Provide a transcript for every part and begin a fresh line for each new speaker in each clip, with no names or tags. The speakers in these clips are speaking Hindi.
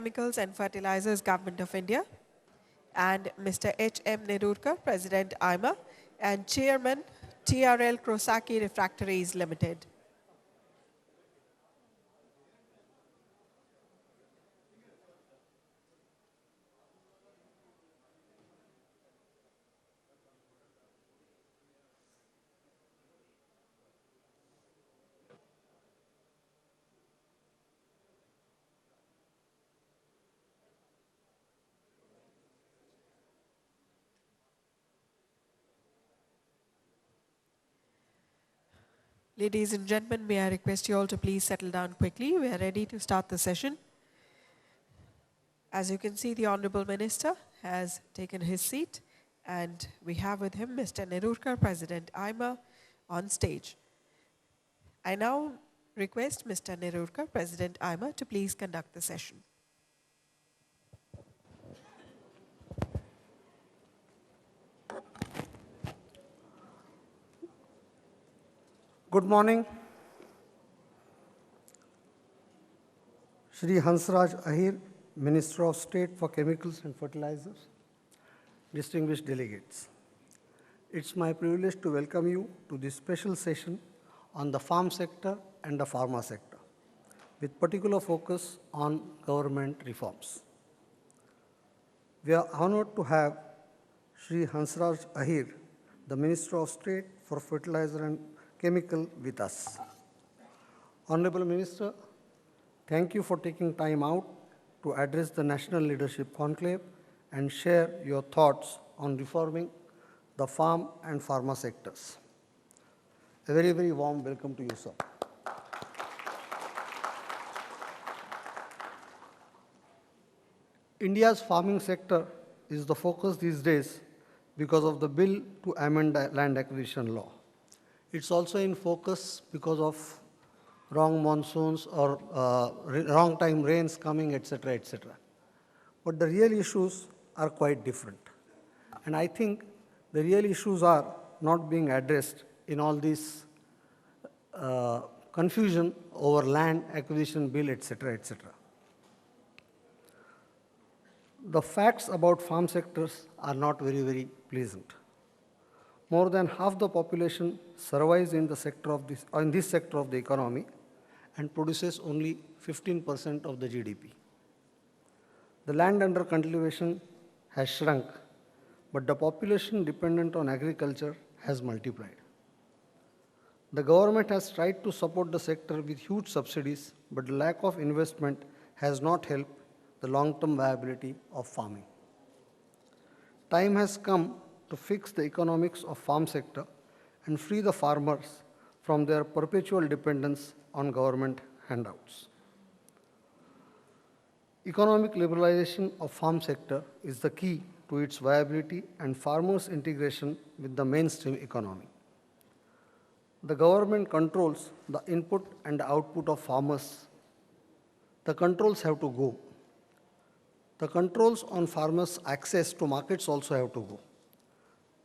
Chemicals and Fertilizers Government of India, and Mr. H.M. Nerurkar, President IMA, and Chairman TRL Krosaki Refractories Limited. Ladies and gentlemen, may I request you all to please settle down quickly. We are ready to start the session. As you can see, the Honorable Minister has taken his seat, and we have with him Mr. Nerurkar, President IMA, on stage. I now request Mr. Nerurkar, President IMA, to please conduct the session.
Good morning. Shri Hansraj Ahir, Minister of State for Chemicals and Fertilizers, distinguished delegates. It's my privilege to welcome you to this special session on the farm sector and the pharma sector, with particular focus on government reforms. We are honored to have Shri Hansraj Ahir, the Minister of State for Fertilizer and Chemical, with us. Honorable Minister, thank you for taking time out to address the National Leadership Conclave and share your thoughts on reforming the farm and pharma sectors. A very, very warm welcome to you, sir. India's farming sector is the focus these days because of the bill to amend the land acquisition law. It's also in focus because of wrong monsoons or wrong time rains coming, etc., etc. But the real issues are quite different. And I think the real issues are not being addressed in all this confusion over land acquisition bill, etc., etc. The facts about farm sectors are not very, very pleasant. More than half the population survives in this sector of the economy and produces only 15% of the GDP. The land under cultivation has shrunk, but the population dependent on agriculture has multiplied. The government has tried to support the sector with huge subsidies, but the lack of investment has not helped the long-term viability of farming. Time has come to fix the economics of farm sector and free the farmers from their perpetual dependence on government handouts. Economic liberalization of farm sector is the key to its viability and farmers' integration with the mainstream economy. The government controls the input and the output of farmers. The controls have to go. The controls on farmers' access to markets also have to go.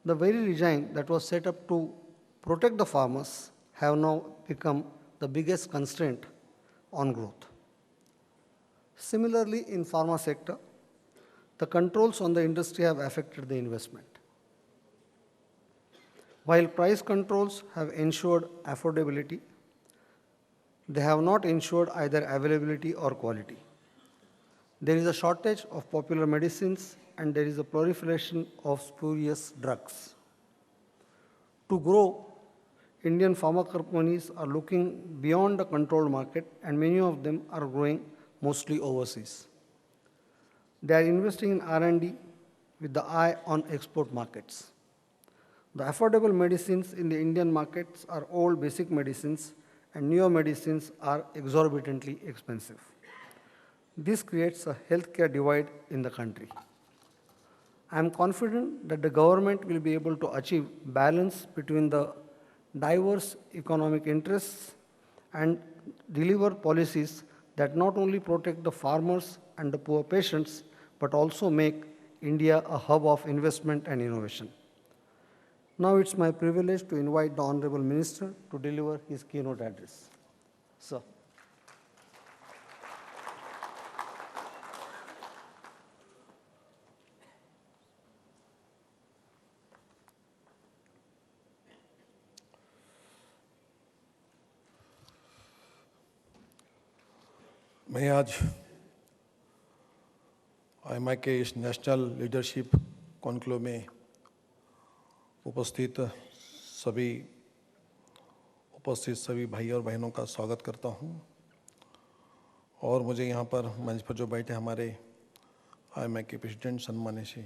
The very regime that was set up to protect the farmers have now become the biggest constraint on growth. Similarly, in pharma sector, the controls on the industry have affected the investment. While price controls have ensured affordability, they have not ensured either availability or quality. There is a shortage of popular medicines and there is a proliferation of spurious drugs. To grow, Indian pharma companies are looking beyond the controlled market and many of them are growing mostly overseas. They are investing in R&D with the eye on export markets. The affordable medicines in the Indian markets are old basic medicines and newer medicines are exorbitantly expensive. This creates a healthcare divide in the country. I am confident that the government will be able to achieve balance between the diverse economic interests and deliver policies that not only protect the farmers and the poor patients, but also make India a hub of investment and innovation. Now it's my privilege to invite the Honorable Minister to deliver his keynote address. Sir.
मैं आज आईएमए के इस नेशनल लीडरशिप कॉन्क्लेव में उपस्थित सभी भाई और बहनों का स्वागत करता हूं। और मुझे यहाँ पर मंच पर जो बैठे हमारे आईएमए के प्रेसिडेंट सम्मान्य श्री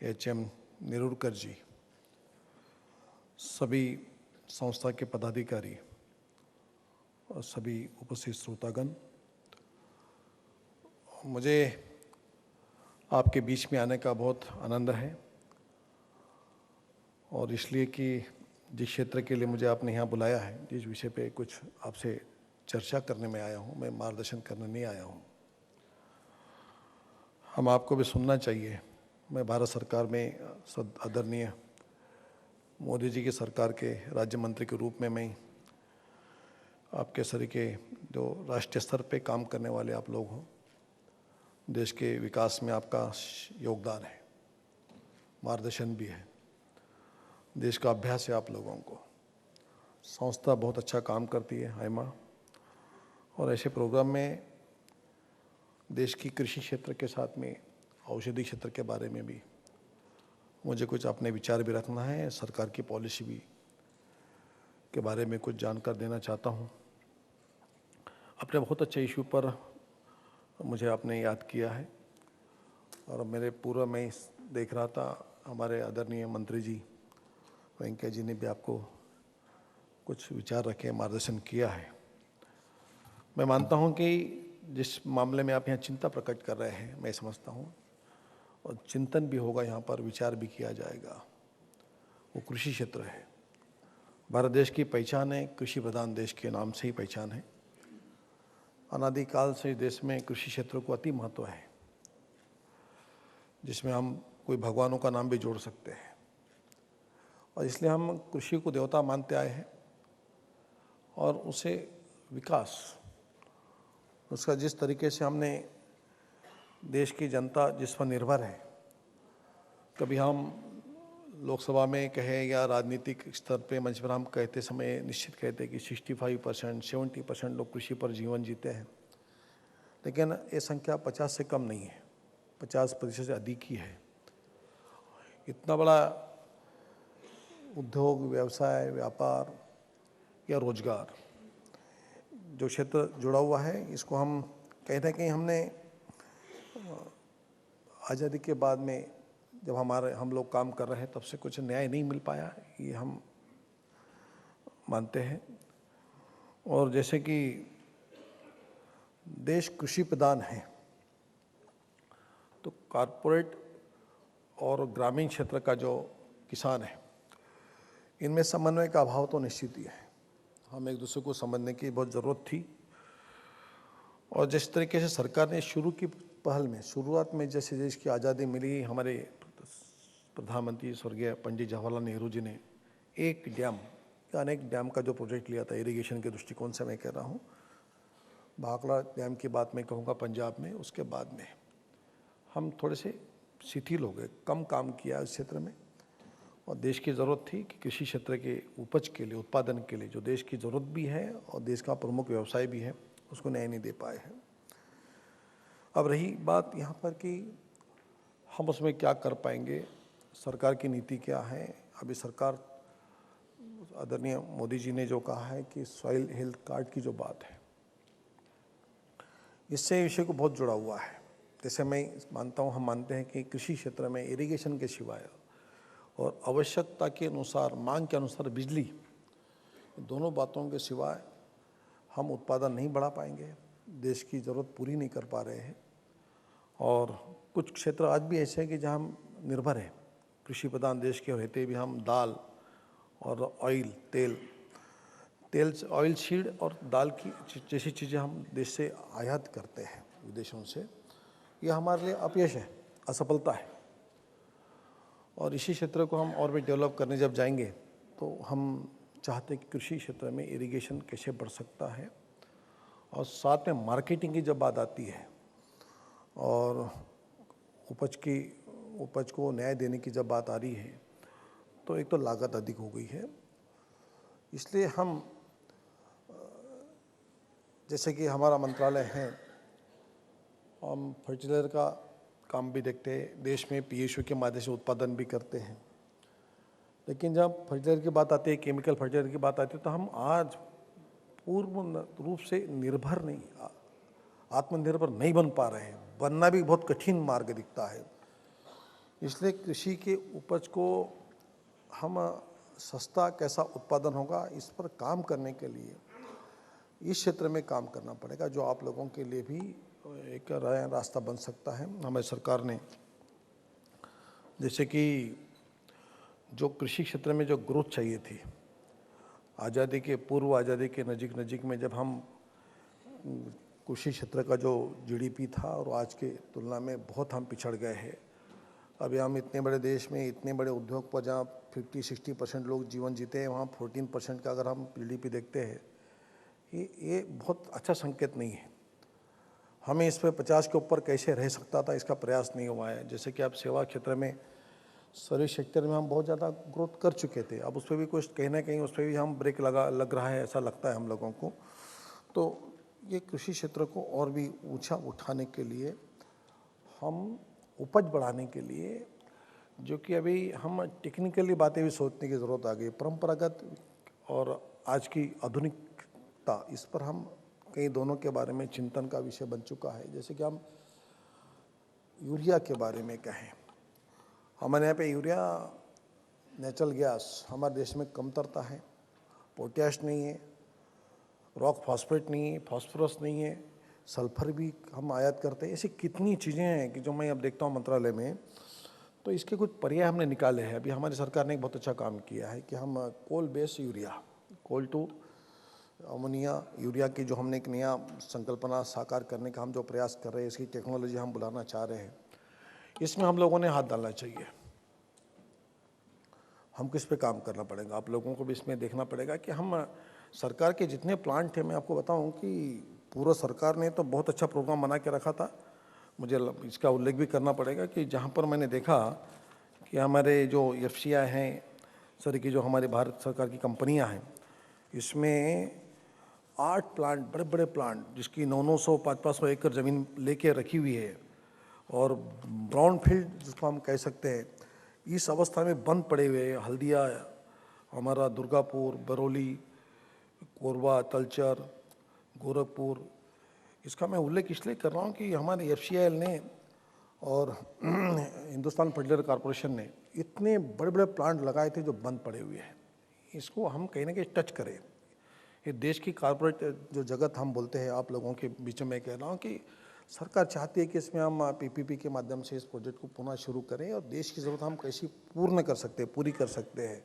HM नेरुरकर जी, सभी संस्था के पदाधिकारी और सभी उपस्थित श्रोतागण, मुझे आपके बीच में आने का बहुत आनंद है। और इसलिए कि जिस क्षेत्र के लिए मुझे आपने यहाँ बुलाया है, जिस विषय पे कुछ आपसे चर्चा करने में आया हूँ, मैं मार्गदर्शन करने नहीं आया हूँ। हम आपको भी सुनना चाहिए। मैं भारत सरकार में आदरणीय मोदी जी की सरकार के राज्य मंत्री के रूप में मैं आपके सभी के जो राष्ट्रीय स्तर पे काम करने वाले आप लोग हो, देश के विकास में आपका योगदान है, मार्गदर्शन भी है, देश का अभ्यास है आप लोगों को। संस्था बहुत अच्छा काम करती है आईएमए, और ऐसे प्रोग्राम में देश की कृषि क्षेत्र के साथ में औषधि क्षेत्र के बारे में भी मुझे कुछ अपने विचार भी रखना है, सरकार की पॉलिसी भी के बारे में कुछ जानकर देना चाहता हूँ। अपने बहुत अच्छे इशू पर मुझे आपने याद किया है, और मेरे पूर्व में देख रहा था हमारे आदरणीय मंत्री जी वेंकैया जी ने भी आपको कुछ विचार रखे, मार्गदर्शन किया है। मैं मानता हूं कि जिस मामले में आप यहाँ चिंता प्रकट कर रहे हैं, मैं समझता हूं, और चिंतन भी होगा, यहाँ पर विचार भी किया जाएगा, वो कृषि क्षेत्र है। भारत देश की पहचान है, कृषि प्रधान देश के नाम से ही पहचान है। अनादिकाल से देश में कृषि क्षेत्र को अति महत्व है, जिसमें हम कोई भगवानों का नाम भी जोड़ सकते हैं। और इसलिए हम कृषि को देवता मानते आए हैं, और उसे विकास, उसका जिस तरीके से हमने देश की जनता जिस पर निर्भर है, कभी हम लोकसभा में कहे या राजनीतिक स्तर पे मंच पर हम कहते समय निश्चित कहते कि 65% 70% लोग कृषि पर जीवन जीते हैं, लेकिन ये संख्या 50 से कम नहीं है, 50% से अधिक ही है। इतना बड़ा उद्योग, व्यवसाय, व्यापार या रोजगार जो क्षेत्र जुड़ा हुआ है, इसको हम कहीं ना कहीं हमने आज़ादी के बाद में जब हम लोग काम कर रहे हैं, तब से कुछ न्याय नहीं मिल पाया, ये हम मानते हैं। और जैसे कि देश कृषि प्रधान है, तो कॉरपोरेट और ग्रामीण क्षेत्र का जो किसान है, इनमें समन्वय का अभाव तो निश्चित ही है। हम एक दूसरे को समझने की बहुत ज़रूरत थी। और जिस तरीके से सरकार ने शुरू की पहल में, शुरुआत में जैसे देश की आज़ादी मिली, हमारे प्रधानमंत्री स्वर्गीय पंडित जवाहरलाल नेहरू जी ने एक डैम या अनेक डैम का जो प्रोजेक्ट लिया था, इरिगेशन के दृष्टिकोण से मैं कह रहा हूँ, भाखड़ा डैम की बात मैं कहूँगा पंजाब में। उसके बाद में हम थोड़े से शिथिल हो गए, कम काम किया इस क्षेत्र में, और देश की ज़रूरत थी कि कृषि क्षेत्र के उपज के लिए, उत्पादन के लिए, जो देश की ज़रूरत भी है और देश का प्रमुख व्यवसाय भी है, उसको न्याय नहीं दे पाए हैं। अब रही बात यहाँ पर कि हम उसमें क्या कर पाएंगे, सरकार की नीति क्या है। अभी सरकार, आदरणीय मोदी जी ने जो कहा है कि सॉइल हेल्थ कार्ड की जो बात है, इससे विषय को बहुत जुड़ा हुआ है। जैसे मैं मानता हूँ, हम मानते हैं कि कृषि क्षेत्र में इरिगेशन के सिवाय और आवश्यकता के अनुसार, मांग के अनुसार बिजली, दोनों बातों के सिवाय हम उत्पादन नहीं बढ़ा पाएंगे, देश की ज़रूरत पूरी नहीं कर पा रहे हैं। और कुछ क्षेत्र आज भी ऐसे हैं कि जहाँ हम निर्भर हैं, कृषि प्रधान देश के रहते भी हम दाल और ऑयल, तेल, ऑयल सीड और दाल की जैसी चीज़ें हम देश से आयात करते हैं विदेशों से। ये हमारे लिए अपयश है, असफलता है। और इसी क्षेत्र को हम और भी डेवलप करने जब जाएंगे, तो हम चाहते हैं कि कृषि क्षेत्र में इरिगेशन कैसे बढ़ सकता है। और साथ में मार्केटिंग की जब बात आती है और उपज को न्याय देने की जब बात आ रही है, तो एक तो लागत अधिक हो गई है। इसलिए हम जैसे कि हमारा मंत्रालय है, हम फर्टिलाइजर का काम भी देखते हैं, देश में पीएसयू के माध्यम से उत्पादन भी करते हैं। लेकिन जब फर्टिलाइजर की बात आती है, केमिकल फर्टिलाइजर की बात आती है, तो हम आज पूर्ण रूप से निर्भर नहीं, आत्मनिर्भर नहीं बन पा रहे हैं। बनना भी बहुत कठिन मार्ग दिखता है। इसलिए कृषि के उपज को हम सस्ता कैसा उत्पादन होगा, इस पर काम करने के लिए इस क्षेत्र में काम करना पड़ेगा, जो आप लोगों के लिए भी एक रास्ता बन सकता है। हमारी सरकार ने जैसे कि जो कृषि क्षेत्र में जो ग्रोथ चाहिए थी, आज़ादी के पूर्व, आज़ादी के नज़दीक में जब हम कृषि क्षेत्र का जो जीडीपी था और आज के तुलना में बहुत हम पिछड़ गए हैं। अभी हम इतने बड़े देश में, इतने बड़े उद्योग पर जहाँ 50-60% लोग जीवन जीते हैं, वहाँ 14% का अगर हम जीडीपी देखते हैं, ये बहुत अच्छा संकेत नहीं है। हमें इस पर 50 के ऊपर कैसे रह सकता था, इसका प्रयास नहीं हुआ है। जैसे कि आप सेवा क्षेत्र में, सर्विस सेक्टर में हम बहुत ज़्यादा ग्रोथ कर चुके थे, अब उस पर भी कुछ कहीं ना कहीं उस पर भी हम ब्रेक लग रहा है, ऐसा लगता है हम लोगों को। तो ये कृषि क्षेत्र को और भी ऊंचा उठाने के लिए, हम उपज बढ़ाने के लिए, जो कि अभी हम टेक्निकली बातें भी सोचने की ज़रूरत आ गई, परंपरागत और आज की आधुनिकता, इस पर हम कई दोनों के बारे में चिंतन का विषय बन चुका है। जैसे कि हम यूरिया के बारे में कहें, हमारे यहाँ पे यूरिया, नेचुरल गैस हमारे देश में कमतरता है, पोटैश नहीं है, रॉक फॉस्फेट नहीं है, फास्फोरस नहीं है, सल्फर भी हम आयात करते हैं। ऐसी कितनी चीज़ें हैं कि जो मैं अब देखता हूँ मंत्रालय में, तो इसके कुछ पर्याय हमने निकाले हैं। अभी हमारी सरकार ने एक बहुत अच्छा काम किया है कि हम coal based urea, coal to ammonia urea की जो हमने एक नया संकल्पना साकार करने का हम जो प्रयास कर रहे हैं, इसकी टेक्नोलॉजी हम बुलाना चाह रहे हैं। इसमें हम लोगों ने हाथ डालना चाहिए। हम किस पे काम करना पड़ेगा, आप लोगों को भी इसमें देखना पड़ेगा कि हम सरकार के जितने प्लांट हैं, मैं आपको बताऊं कि पूर्व सरकार ने तो बहुत अच्छा प्रोग्राम बना के रखा था। मुझे इसका उल्लेख भी करना पड़ेगा कि जहां पर मैंने देखा कि हमारे जो एफसीआई हैं, सर की जो हमारी भारत सरकार की कंपनियां हैं, इसमें 8 प्लांट, बड़े बड़े प्लांट, जिसकी 900 500 एकड़ ज़मीन लेके रखी हुई है, और ब्राउन फील्ड जिसको हम कह सकते हैं, इस अवस्था में बंद पड़े हुए हल्दिया, हमारा दुर्गापुर, बरौली, कोरबा, तलचर, गोरखपुर। इसका मैं उल्लेख इसलिए कर रहा हूँ कि हमारे एफसीआई ने और हिंदुस्तान फर्टिलाइजर कॉरपोरेशन ने इतने बड़े बड़े प्लांट लगाए थे जो बंद पड़े हुए हैं। इसको हम कहीं ना कहीं टच करें। ये देश की कॉरपोरेट जो जगत हम बोलते हैं, आप लोगों के बीच में कह रहा हूँ कि सरकार चाहती है कि इसमें हम पीपीपी के माध्यम से इस प्रोजेक्ट को पुनः शुरू करें और देश की ज़रूरत हम कैसी पूरी कर सकते हैं,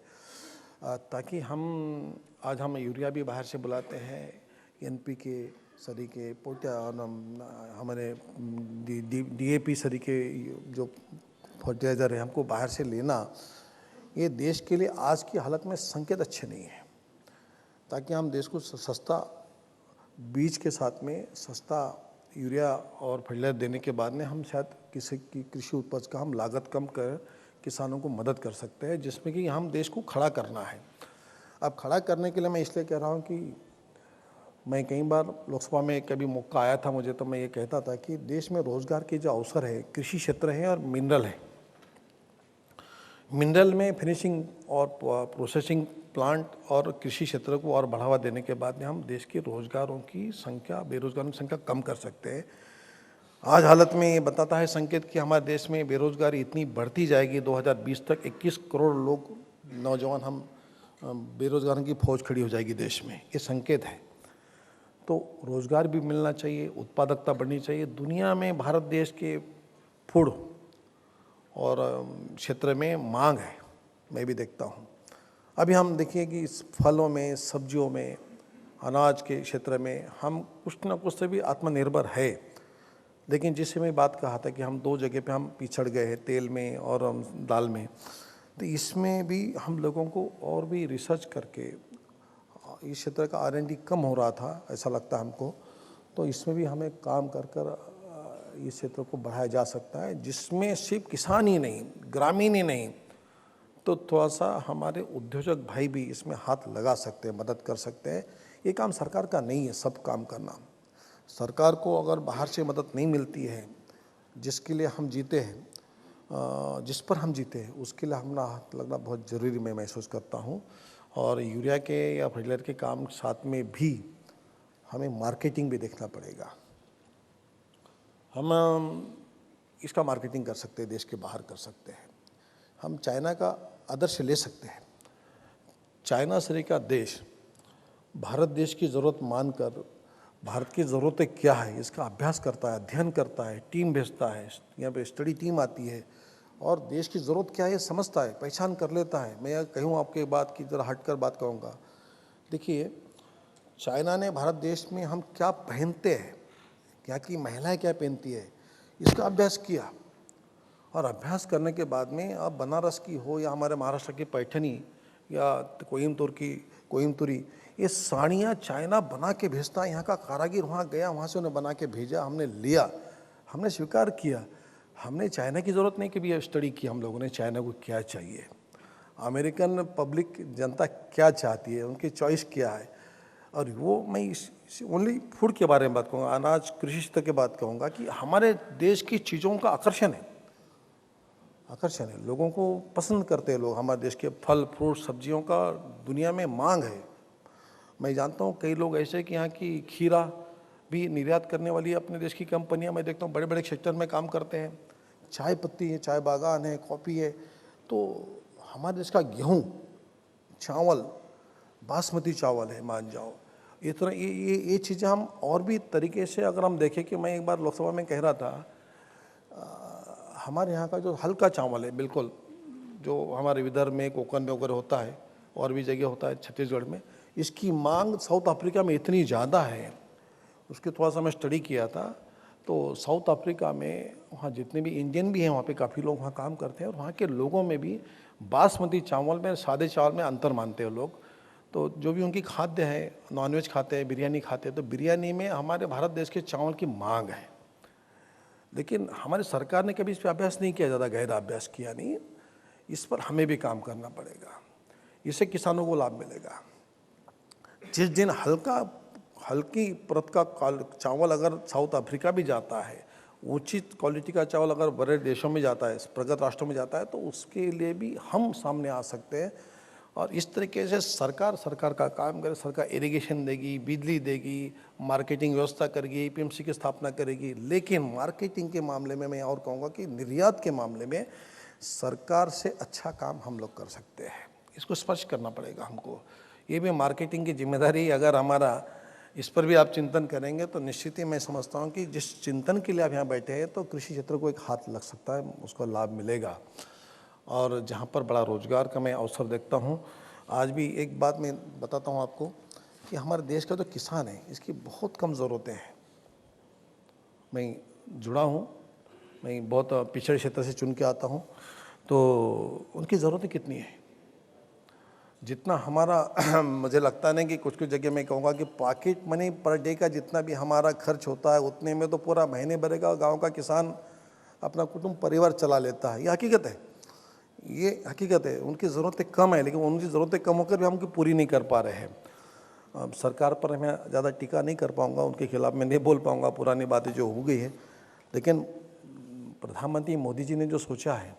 ताकि हम यूरिया भी बाहर से बुलाते हैं, एनपीके सरीके, पोटा, हमारे डीएपी सरीके जो फर्टिलाइज़र है, हमको बाहर से लेना, ये देश के लिए आज की हालत में संकेत अच्छे नहीं है। ताकि हम देश को सस्ता बीज के साथ में सस्ता यूरिया और फर्टिलाइजर देने के बाद में हम शायद किसी की कृषि उपज का हम लागत कम कर किसानों को मदद कर सकते हैं, जिसमें कि हम देश को खड़ा करना है। अब खड़ा करने के लिए मैं इसलिए कह रहा हूँ कि मैं कई बार लोकसभा में कभी मौका आया था मुझे, तो मैं ये कहता था कि देश में रोजगार के जो अवसर है, कृषि क्षेत्र है और मिनरल है। मिनरल में फिनिशिंग और प्रोसेसिंग प्लांट और कृषि क्षेत्र को और बढ़ावा देने के बाद में हम देश के रोजगारों की संख्या, बेरोजगारों की संख्या कम कर सकते हैं। आज हालत में ये बताता है संकेत कि हमारे देश में बेरोजगारी इतनी बढ़ती जाएगी, 2020 तक 21 करोड़ लोग, नौजवान, हम बेरोजगारों की फौज खड़ी हो जाएगी देश में, ये संकेत है। तो रोजगार भी मिलना चाहिए, उत्पादकता बढ़नी चाहिए। दुनिया में भारत देश के फूड और क्षेत्र में मांग है, मैं भी देखता हूँ। अभी हम देखिए कि इस फलों में, सब्जियों में, अनाज के क्षेत्र में हम कुछ न कुछ से भी आत्मनिर्भर है। लेकिन जिससे मैं बात कहा था कि हम 2 जगह पे हम पिछड़ गए हैं, तेल में और दाल में, तो इसमें भी हम लोगों को और भी रिसर्च करके, इस क्षेत्र का R&D कम हो रहा था ऐसा लगता है हमको, तो इसमें भी हमें काम कर इस क्षेत्र को बढ़ाया जा सकता है, जिसमें सिर्फ किसान ही नहीं, ग्रामीण ही नहीं, तो थोड़ा सा हमारे उद्योजक भाई भी इसमें हाथ लगा सकते हैं, मदद कर सकते हैं। ये काम सरकार का नहीं है सब काम करना, सरकार को अगर बाहर से मदद नहीं मिलती है, जिसके लिए हम जीते हैं, जिस पर हम जीते हैं, उसके लिए हमारा हाथ लगना बहुत ज़रूरी मैं महसूस करता हूँ। और यूरिया के या फर्टिलाइजर के काम साथ में भी हमें मार्केटिंग भी देखना पड़ेगा। हम इसका मार्केटिंग कर सकते हैं, देश के बाहर कर सकते हैं। हम चाइना का आदर्श ले सकते हैं। चाइना से का देश भारत देश की ज़रूरत मानकर भारत की ज़रूरतें क्या है इसका अभ्यास करता है, अध्ययन करता है, टीम भेजता है, यहाँ पे स्टडी टीम आती है और देश की ज़रूरत क्या है समझता है, पहचान कर लेता है। मैं कहूँ आपके बात की ज़रा हटकर बात कहूँगा। देखिए, चाइना ने भारत देश में हम क्या पहनते हैं, क्या की महिलाएं क्या पहनती है, इसका अभ्यास किया। और अभ्यास करने के बाद में अब बनारस की हो या हमारे महाराष्ट्र की पैठनी या कोयम्बतूरी, ये साड़ियाँ चाइना बना के भेजता है। यहाँ का कारागिर वहाँ गया, वहाँ से उन्हें बना के भेजा, हमने लिया, हमने स्वीकार किया। हमने चाइना की ज़रूरत नहीं, कभी स्टडी की हम लोगों ने चाइना को क्या चाहिए, अमेरिकन पब्लिक जनता क्या चाहती है, उनकी चॉइस क्या है। और वो मैं ओनली फूड के बारे में बात कहूँगा, अनाज कृषि क्षेत्र की बात कहूँगा कि हमारे देश की चीज़ों का आकर्षण है, लोगों को पसंद करते हैं लोग। हमारे देश के फल फ्रूट सब्जियों का दुनिया में मांग है। मैं जानता हूँ कई लोग ऐसे कि यहाँ की खीरा भी निर्यात करने वाली अपने देश की कंपनियाँ मैं देखता हूँ बड़े बड़े सेक्टर में काम करते हैं। चाय पत्ती है, चाय बागान है, कॉफ़ी है। तो हमारे देश का गेहूँ, चावल, बासमती चावल है, मान जाओ। ये तरह ये चीज़ें हम और भी तरीके से अगर हम देखें कि मैं एक बार लोकसभा में कह रहा था, हमारे यहाँ का जो हल्का चावल है, बिल्कुल जो हमारे विदर्भ में, कोकण में वगैरह होता है और भी जगह होता है, छत्तीसगढ़ में, इसकी मांग साउथ अफ्रीका में इतनी ज़्यादा है। उसके थोड़ा सा मैं स्टडी किया था, तो साउथ अफ्रीका में वहाँ जितने भी इंडियन भी हैं, वहाँ पे काफ़ी लोग वहाँ काम करते हैं और वहाँ के लोगों में भी बासमती चावल में, सादे चावल में अंतर मानते हैं लोग। तो जो भी उनकी खाद्य है, नॉनवेज खाते हैं, बिरयानी खाते हैं, तो बिरयानी में हमारे भारत देश के चावल की मांग है। लेकिन हमारी सरकार ने कभी इस पर अभ्यास नहीं किया, ज़्यादा गहरा अभ्यास किया नहीं। इस पर हमें भी काम करना पड़ेगा, इससे किसानों को लाभ मिलेगा। जिस दिन हल्की परत का चावल अगर साउथ अफ्रीका भी जाता है, उचित क्वालिटी का चावल अगर बड़े देशों में जाता है, प्रगत राष्ट्रों में जाता है, तो उसके लिए भी हम सामने आ सकते हैं। और इस तरीके से सरकार का काम करे। सरकार इरिगेशन देगी, बिजली देगी, मार्केटिंग व्यवस्था करेगी, एपीएमसी की स्थापना करेगी। लेकिन मार्केटिंग के मामले में मैं और कहूँगा कि निर्यात के मामले में सरकार से अच्छा काम हम लोग कर सकते हैं। इसको स्पष्ट करना पड़ेगा हमको। ये भी मार्केटिंग की जिम्मेदारी अगर हमारा, इस पर भी आप चिंतन करेंगे तो निश्चित ही मैं समझता हूँ कि जिस चिंतन के लिए आप यहाँ बैठे हैं, तो कृषि क्षेत्र को एक हाथ लग सकता है, उसको लाभ मिलेगा। और जहाँ पर बड़ा रोजगार का मैं अवसर देखता हूँ। आज भी एक बात मैं बताता हूँ आपको कि हमारे देश का जो किसान है, इसकी बहुत कम ज़रूरतें हैं। मैं जुड़ा हूँ, मैं बहुत पिछड़े क्षेत्र से चुन के आता हूँ, तो उनकी ज़रूरतें कितनी है, जितना हमारा मुझे लगता नहीं कि कुछ जगह मैं कहूँगा कि पॉकेट मनी पर डे का जितना भी हमारा खर्च होता है, उतने में तो पूरा महीने भरेगा गांव का किसान अपना कुटुंब परिवार चला लेता है। ये हकीकत है। उनकी ज़रूरतें कम है, लेकिन उनकी ज़रूरतें कम होकर भी हम उनकी पूरी नहीं कर पा रहे हैं। अब सरकार पर मैं ज़्यादा टीका नहीं कर पाऊँगा, उनके खिलाफ़ मैं नहीं बोल पाऊँगा, पुरानी बातें जो हो गई है। लेकिन प्रधानमंत्री मोदी जी ने जो सोचा है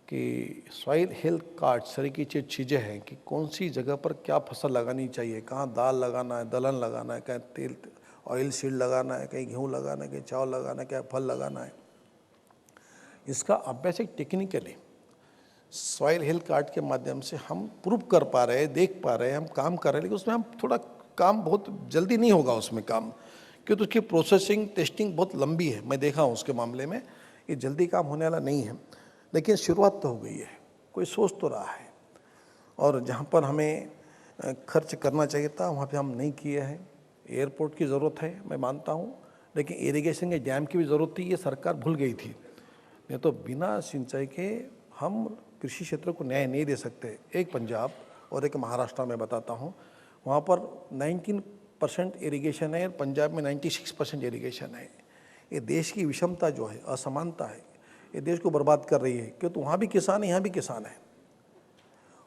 कि सॉइल हेल्थ कार्ड सरी की चीज़ें हैं कि कौन सी जगह पर क्या फसल लगानी चाहिए, कहाँ दाल लगाना है, दलहन लगाना है, कहीं तेल ऑयल सीड लगाना है, कहीं गेहूँ लगाना है, कहीं चावल लगाना है, क्या फल लगाना है। इसका अभ्यास एक टेक्निकली सॉइल हेल्थ कार्ड के माध्यम से हम प्रूव कर पा रहे हैं, देख पा रहे हैं, हम काम कर रहे हैं। लेकिन उसमें हम थोड़ा काम बहुत जल्दी नहीं होगा उसमें काम, क्योंकि उसकी प्रोसेसिंग टेस्टिंग बहुत लंबी है। मैं देखा हूँ उसके मामले में, ये जल्दी काम होने वाला नहीं है। लेकिन शुरुआत तो हो गई है, कोई सोच तो रहा है। और जहाँ पर हमें खर्च करना चाहिए था, वहाँ पे हम नहीं किए हैं। एयरपोर्ट की ज़रूरत है, मैं मानता हूँ, लेकिन इरिगेशन के डैम की भी ज़रूरत थी, ये सरकार भूल गई थी। नहीं तो बिना सिंचाई के हम कृषि क्षेत्र को न्याय नहीं दे सकते। एक पंजाब और एक महाराष्ट्र में बताता हूँ, वहाँ पर 19% इरिगेशन है, पंजाब में 96% इरिगेशन है। ये देश की विषमता जो है, असमानता है, ये देश को बर्बाद कर रही है। क्योंकि वहाँ भी किसान है, यहाँ भी किसान है।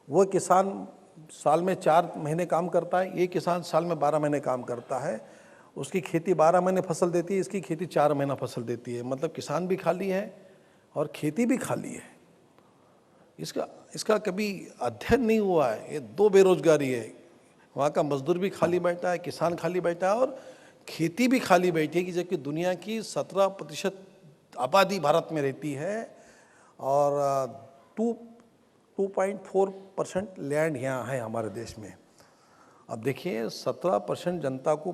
वो किसान साल में 4 महीने काम करता है, ये किसान साल में 12 महीने काम करता है। उसकी खेती 12 महीने फसल देती है, इसकी खेती 4 महीना फसल देती है। मतलब किसान भी खाली है और खेती भी खाली है। इसका कभी अध्ययन नहीं हुआ है। ये दो बेरोजगारी है, वहाँ का मजदूर भी खाली बैठा है, किसान खाली बैठा है और खेती भी खाली बैठी है, कि जबकि दुनिया की 17% आबादी भारत में रहती है और 2.4% लैंड यहाँ है हमारे देश में। अब देखिए 17% जनता को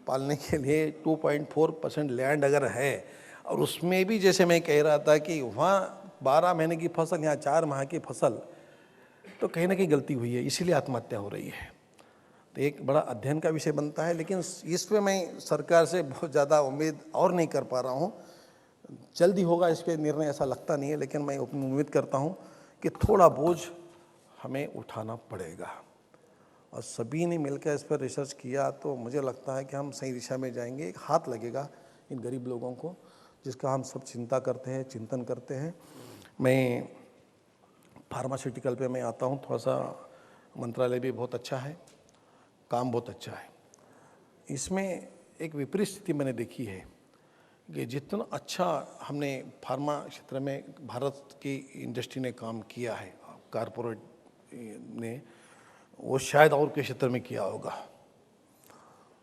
पालने के लिए 2.4% लैंड अगर है, और उसमें भी जैसे मैं कह रहा था कि वहाँ 12 महीने की फसल, यहाँ 4 माह की फसल, तो कहीं ना कहीं गलती हुई है, इसीलिए आत्महत्या हो रही है। तो एक बड़ा अध्ययन का विषय बनता है, लेकिन इस पे मैं सरकार से बहुत ज़्यादा उम्मीद और नहीं कर पा रहा हूँ। जल्दी होगा इस पे निर्णय, ऐसा लगता नहीं है, लेकिन मैं उम्मीद करता हूँ कि थोड़ा बोझ हमें उठाना पड़ेगा और सभी ने मिलकर इस पर रिसर्च किया तो मुझे लगता है कि हम सही दिशा में जाएंगे। एक हाथ लगेगा इन गरीब लोगों को, जिसका हम सब चिंता करते हैं, चिंतन करते हैं। मैं फार्मास्यूटिकल पे मैं आता हूँ, थोड़ा सा मंत्रालय भी बहुत अच्छा है, काम बहुत अच्छा है। इसमें एक विपरीत स्थिति मैंने देखी है कि जितना अच्छा हमने फार्मा क्षेत्र में भारत की इंडस्ट्री ने काम किया है, कारपोरेट ने, वो शायद और के क्षेत्र में किया होगा।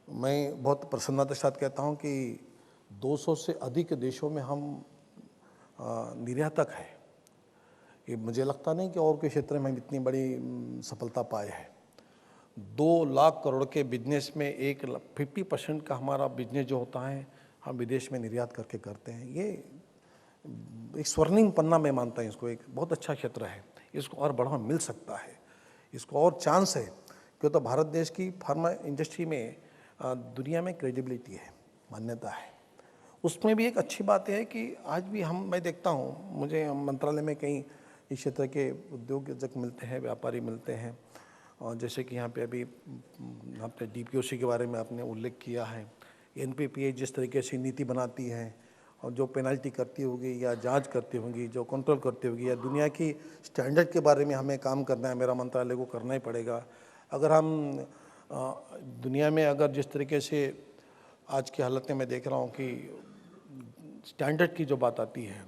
मैं बहुत प्रसन्नता के साथ कहता हूँ कि 200 से अधिक देशों में हम निर्यातक हैं। ये मुझे लगता नहीं कि और के क्षेत्र में हम इतनी बड़ी सफलता पाए हैं। 2 लाख करोड़ के बिजनेस में 50% का हमारा बिजनेस जो होता है हम विदेश में निर्यात करके करते हैं। ये एक स्वर्णिम पन्ना मैं मानता हूँ इसको, एक बहुत अच्छा क्षेत्र है, इसको और बढ़ावा मिल सकता है, इसको और चांस है, क्यों तो भारत देश की फार्मा इंडस्ट्री में दुनिया में क्रेडिबिलिटी है, मान्यता है। उसमें भी एक अच्छी बात है कि आज भी मैं देखता हूँ, मुझे मंत्रालय में कई इस क्षेत्र के उद्योगजक मिलते हैं, व्यापारी मिलते हैं, और जैसे कि यहाँ पे अभी आपने DPOC के बारे में आपने उल्लेख किया है, NPPA जिस तरीके से नीति बनाती है और जो पेनल्टी करती होगी या जांच करती होगी, जो कंट्रोल करती होगी, या दुनिया की स्टैंडर्ड के बारे में हमें काम करना है, मेरा मंत्रालय को करना ही पड़ेगा। अगर हम दुनिया में अगर जिस तरीके से आज की हालत में मैं देख रहा हूँ कि स्टैंडर्ड की जो बात आती है,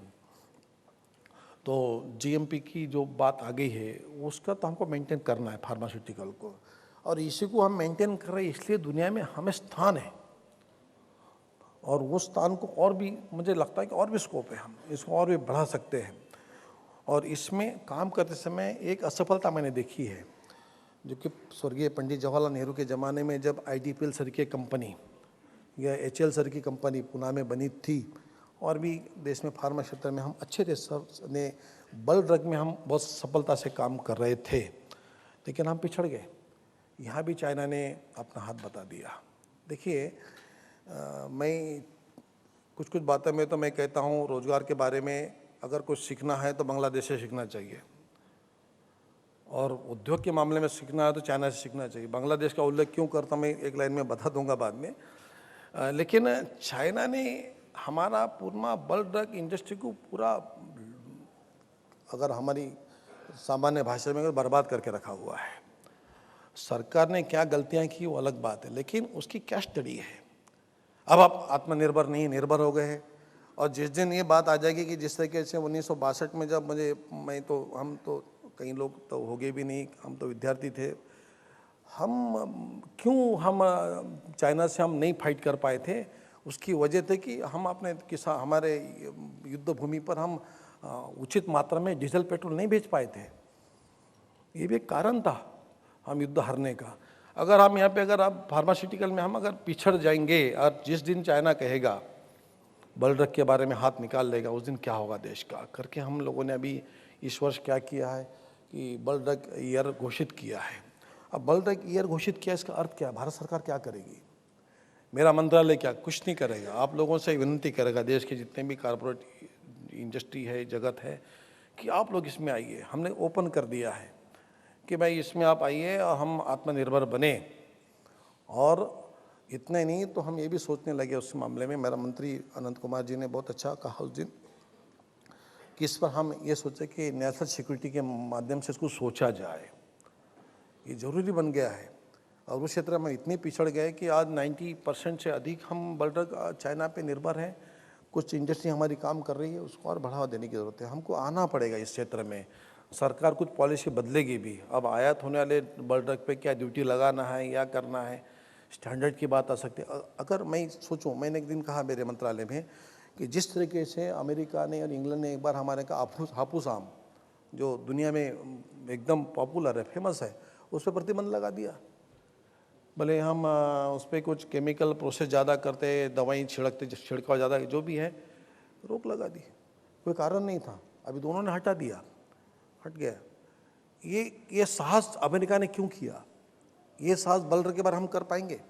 तो GMP की जो बात आ गई है, उसका तो हमको मेंटेन करना है फार्मास्यूटिकल को, और इसी को हम मेंटेन कर रहे हैं, इसलिए दुनिया में हमें स्थान है, और वो स्थान को और भी मुझे लगता है कि और भी स्कोप है, हम इसको और भी बढ़ा सकते हैं। और इसमें काम करते समय एक असफलता मैंने देखी है, जो कि स्वर्गीय पंडित जवाहरलाल नेहरू के ज़माने में जब IDPL सर की कंपनी या HL सर की कंपनी पुणे में बनी थी, और भी देश में फार्मा क्षेत्र में हम अच्छे थे, सब ने बल ड्रग में हम बहुत सफलता से काम कर रहे थे, लेकिन हम पिछड़ गए। यहाँ भी चाइना ने अपना हाथ बता दिया। देखिए मैं कुछ बातें में तो मैं कहता हूँ, रोज़गार के बारे में अगर कुछ सीखना है तो बांग्लादेश से सीखना चाहिए, और उद्योग के मामले में सीखना है तो चाइना से सीखना चाहिए। बांग्लादेश का उल्लेख क्यों करता मैं एक लाइन में बता दूंगा बाद में, लेकिन चाइना ने हमारा पूरा बल ड्रग इंडस्ट्री को पूरा, अगर हमारी सामान्य भाषा में बर्बाद करके रखा हुआ है। सरकार ने क्या गलतियां की वो अलग बात है, लेकिन उसकी क्या स्टडी है। अब आप आत्मनिर्भर नहीं, निर्भर हो गए हैं, और जिस दिन ये बात आ जाएगी कि जिस तरीके से 1962 में जब हम तो कई लोग तो हो गए भी नहीं, हम तो विद्यार्थी थे, हम चाइना से हम नहीं फाइट कर पाए थे, उसकी वजह थी कि हम अपने हमारे युद्ध भूमि पर हम उचित मात्रा में डीजल पेट्रोल नहीं बेच पाए थे। ये भी एक कारण था हम युद्ध हारने का। अगर हम यहाँ पे अगर आप फार्मास्यूटिकल में हम अगर पिछड़ जाएंगे, और जिस दिन चाइना कहेगा बल ड्रग के बारे में हाथ निकाल लेगा, उस दिन क्या होगा देश का, करके हम लोगों ने अभी इस वर्ष क्या किया है कि बल ड्रग ईयर घोषित किया है। अब बल ड्रग ईयर घोषित किया, इसका अर्थ क्या, भारत सरकार क्या करेगी, मेरा मंत्रालय क्या, कुछ नहीं करेगा। आप लोगों से विनती करेगा, देश के जितने भी कॉर्पोरेट इंडस्ट्री है, जगत है, कि आप लोग इसमें आइए। हमने ओपन कर दिया है कि भाई इसमें आप आइए और हम आत्मनिर्भर बने। और इतना ही नहीं तो हम ये भी सोचने लगे उस मामले में, मेरा मंत्री अनंत कुमार जी ने बहुत अच्छा कहा उस दिन, कि इस पर हम ये सोचे कि नेशनल सिक्योरिटी के माध्यम से इसको सोचा जाए, ये ज़रूरी बन गया है। और उस क्षेत्र में इतने पिछड़ गए कि आज 90% से अधिक हम बल्क चाइना पे निर्भर हैं। कुछ इंडस्ट्री हमारी काम कर रही है, उसको और बढ़ावा देने की ज़रूरत है। हमको आना पड़ेगा इस क्षेत्र में। सरकार कुछ पॉलिसी बदलेगी भी। अब आयात होने वाले बल्क पे क्या ड्यूटी लगाना है या करना है, स्टैंडर्ड की बात आ सकती है। अगर मैं सोचूं, मैंने एक दिन कहा मेरे मंत्रालय में कि जिस तरीके से अमेरिका ने और इंग्लैंड ने एक बार हमारे का हापुस आम, जो दुनिया में एकदम पॉपुलर है, फेमस है, उस पर प्रतिबंध लगा दिया। भले हम उस पर कुछ केमिकल प्रोसेस ज़्यादा करते, दवाई छिड़कते, छिड़काव ज़्यादा, जो भी है, रोक लगा दी। कोई कारण नहीं था। अभी दोनों ने हटा दिया, हट गया। ये साहस अमेरिका ने क्यों किया? ये साहस बल्क के बारे हम कर पाएंगे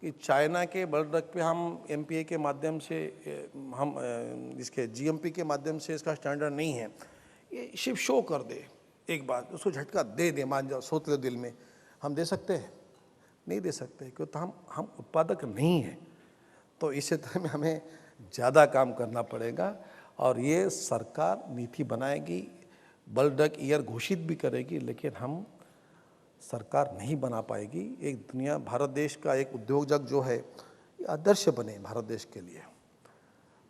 कि चाइना के बल्क पे हम एमपीए के माध्यम से, हम इसके जीएमपी के माध्यम से इसका स्टैंडर्ड नहीं है, ये सिर्फ शो कर दे, एक बात उसको झटका दे, मान जाओ, सोच लो दिल में। हम दे सकते हैं? नहीं दे सकते, क्योंकि हम उत्पादक नहीं हैं। तो इस क्षेत्र में हमें ज़्यादा काम करना पड़ेगा और ये सरकार नीति बनाएगी, बल्क ईयर घोषित भी करेगी, लेकिन हम सरकार नहीं बना पाएगी। एक दुनिया, भारत देश का एक उद्योग जगत जो है, ये आदर्श बने भारत देश के लिए।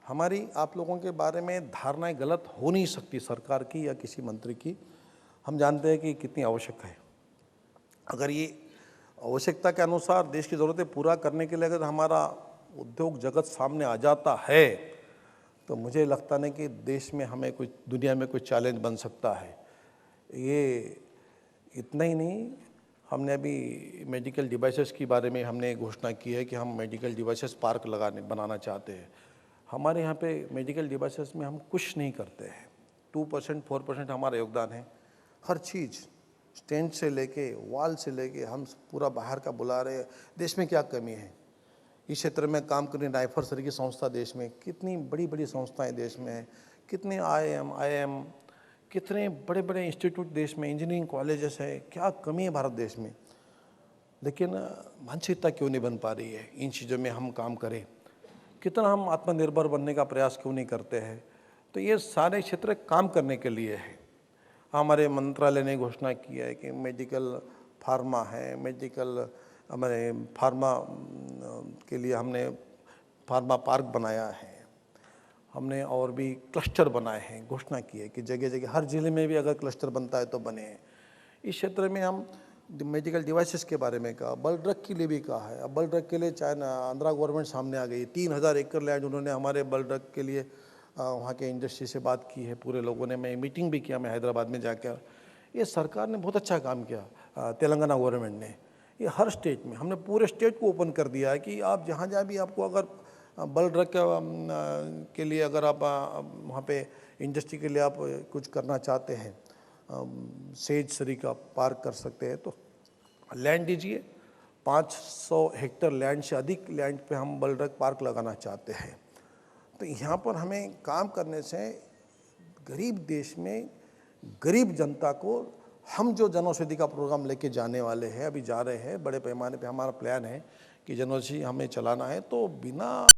हमारी आप लोगों के बारे में धारणाएं गलत हो नहीं सकती सरकार की या किसी मंत्री की। हम जानते हैं कि कितनी आवश्यक है। अगर ये आवश्यकता के अनुसार देश की ज़रूरतें पूरा करने के लिए अगर हमारा उद्योग जगत सामने आ जाता है, तो मुझे लगता नहीं कि देश में हमें कोई, दुनिया में कोई चैलेंज बन सकता है। ये इतना ही नहीं, हमने अभी मेडिकल डिवाइसेस के बारे में हमने घोषणा की है कि हम मेडिकल डिवाइसेस पार्क बनाना चाहते हैं। हमारे यहाँ पे मेडिकल डिवाइसेस में हम कुछ नहीं करते हैं। 2% 4% हमारा योगदान है। हर चीज़, स्टेंट से लेके, वाल से लेके, हम पूरा बाहर का बुला रहे हैं। देश में क्या कमी है इस क्षेत्र में काम करने? राइफर सर की संस्था देश में, कितनी बड़ी बड़ी संस्थाएं देश में हैं, कितने IIM, कितने बड़े बड़े इंस्टीट्यूट देश में, इंजीनियरिंग कॉलेजेस है, क्या कमी है भारत देश में? लेकिन मानसिकता क्यों नहीं बन पा रही है? इन चीज़ों में हम काम करें, कितना हम आत्मनिर्भर बनने का प्रयास क्यों नहीं करते हैं? तो ये सारे क्षेत्र काम करने के लिए है। हमारे मंत्रालय ने घोषणा किया है कि मेडिकल फार्मा है, मेडिकल हमारे फार्मा के लिए हमने फार्मा पार्क बनाया है, हमने और भी क्लस्टर बनाए हैं, घोषणा की है कि जगह जगह हर जिले में भी अगर क्लस्टर बनता है तो बने। इस क्षेत्र में हम मेडिकल डिवाइसेस के बारे में कहा, बल्क के लिए भी कहा है। अब बल्क के लिए चाइना, आंध्रा गवर्नमेंट सामने आ गई। 3000 एकड़ लैंड उन्होंने हमारे बल्क के लिए वहाँ के इंडस्ट्री से बात की है, पूरे लोगों ने। मैं मीटिंग भी किया मैं हैदराबाद में जाकर। ये सरकार ने बहुत अच्छा काम किया, तेलंगाना गवर्नमेंट ने। ये हर स्टेट में हमने पूरे स्टेट को ओपन कर दिया है कि आप जहाँ जहाँ भी आपको अगर बल्क के लिए अगर आप वहाँ पे इंडस्ट्री के लिए आप कुछ करना चाहते हैं, सेज सरी का पार्क कर सकते हैं, तो लैंड दीजिए। 500 हेक्टेयर लैंड से अधिक लैंड पे हम बल्क पार्क लगाना चाहते हैं। तो यहाँ पर हमें काम करने से गरीब देश में गरीब जनता को हम जो जनौषधि का प्रोग्राम लेके जाने वाले हैं, अभी जा रहे हैं, बड़े पैमाने पे हमारा प्लान है कि जनौषधि हमें चलाना है। तो बिना